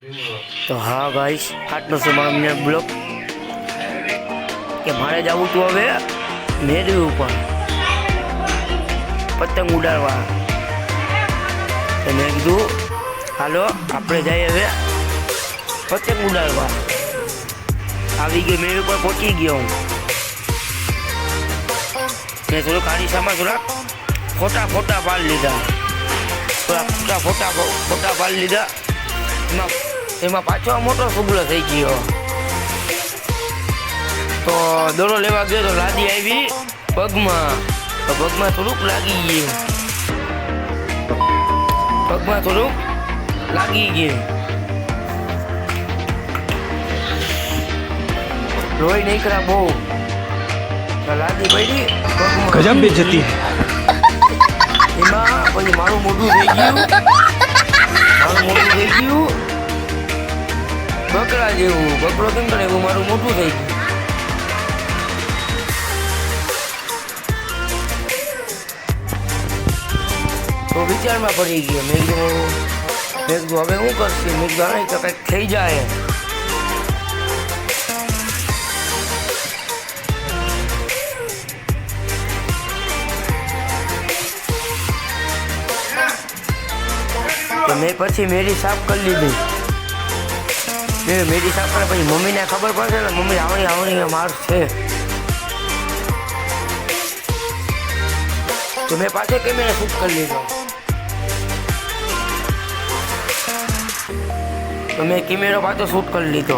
તો હા ગાઈસ, આજનો છે મારો મિની બ્લોગ કે મારે જવું હતું હવે મેરવી ઉપર પતંગ ઉડાડવા. તો મેં કીધું હાલો આપણે જઈએ હવે પતંગ ઉડાડવા. આવી ગયો મેરવી ઉપર, પહોંચી ગયો હું. મેં થોડુંક આરીસામાં થોડાક ફોટા પાડી લીધા, થોડા ફોટા પાડી લીધા. એમાં પાછો મોટો સુગલો થઈ ગયો. તો દોરો લેવા ગયો તો લાદી આવી પગમાં, તો પગમાં થોડુંક લાગી ગયું, રોઈ નહીં કરા બહુ. લાદી પડી ગજબ બેઇજ્જતી. એમાં પછી મારું મોઢું થઈ ગયું, બકરા જેવું. બકરો કેમ કરે એવું મારું મોટું થઈ ગયું. તો વિચારમાં પડી ગયો. મેં કીધું હવે શું કરશે? મેં કીધું નહીં તો કંઈક થઈ જાય. તો મેં પછી મેરી સાફ કરી લીધી. મેરી સાફ કરે પછી મમ્મીને ખબર પડશે ને, મમ્મી આવણી મારશે. તો મેં પાછો કેમેરા શૂટ કરી લીધો. તો મેં કેમેરો પાછો શૂટ કરી લીધો.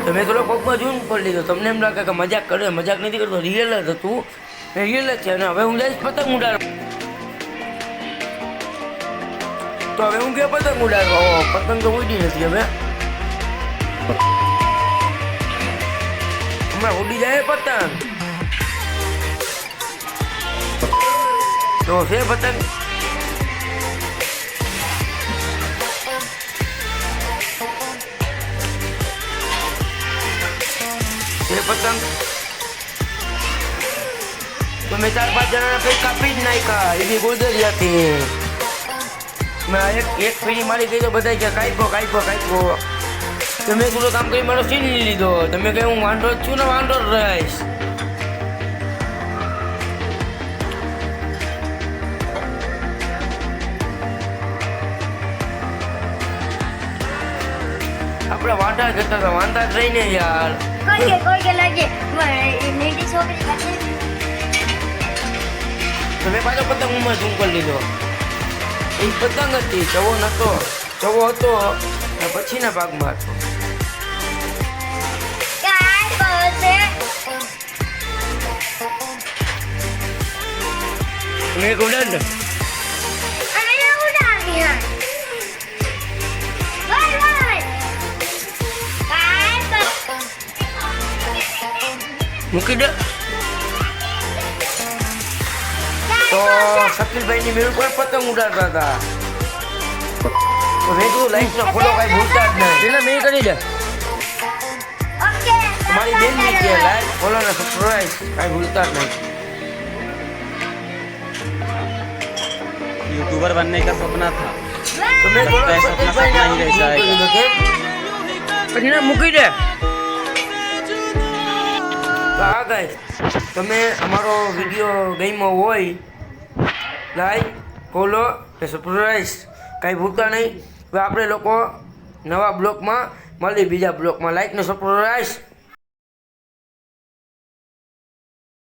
તો મેં થોડો પગમાં ઝૂમ કરી લીધો. તમને એમ લાગે કે મજાક કરે, મજાક નથી કરતો, રિયલ જ હતું. રિયલ જ છે. અને હવે હું જઈશ પતંગ ઉડાડવા. તો હવે હું ગયો પતંગ ઉડાડવા. પતંગ તો ઉડી નથી હવે, હમણાં ઉડી જાય પતંગ. તો છે પતંગ. પતંગ તો મેં 4-5 જણાના કંઈક કાપી જ નાખ્યા. એની ગોદરિયાથી મેં એક ફેરી મારી ગઈ તો બધા કે કાપ્યો. તો મેં થોડું કામ કરી મારો સીની લીધો. તમે કહે હું વાંઢો જ છું ને, વાંઢો જ રહીશ. આપણે વાંઢા જ હતા, વાંઢા જ રહીને યાર. તો મેં પાછો પતંગ ઉંમર ઝૂમ કરી લીધો. એ પતંગ હતી, ચવો હતો પછીના ભાગમાં હતો. મેં ઉડાડ મૂકી દે. તો શકીલભાઈની મેળ પર પતંગ ઉડાડતા હતા. તો મેં કીધું લાઈટ નો ફોલો કઈ ભૂલતા જ નહીં. એટલે મેં કરી દે. તમારી બેન ની કે લાઈક ફોલો ને સબસ્ક્રાઇબ કઈ ભૂલતા જ નહીં. यूट्यूबर बनने का सपना था, તો મેં પછી ના મૂકી દે. તો હા ગાઈસ, તમે અમારો વિડીયો ગમ્યો હોય લાઈક ફોલો ને સબસ્ક્રાઇબ કાંઈ ભૂલતા નહીં. હવે આપણે લોકો નવા બ્લોગમાં મળી, બીજા બ્લોગમાં. લાઈક ને સબસ્ક્રાઇબ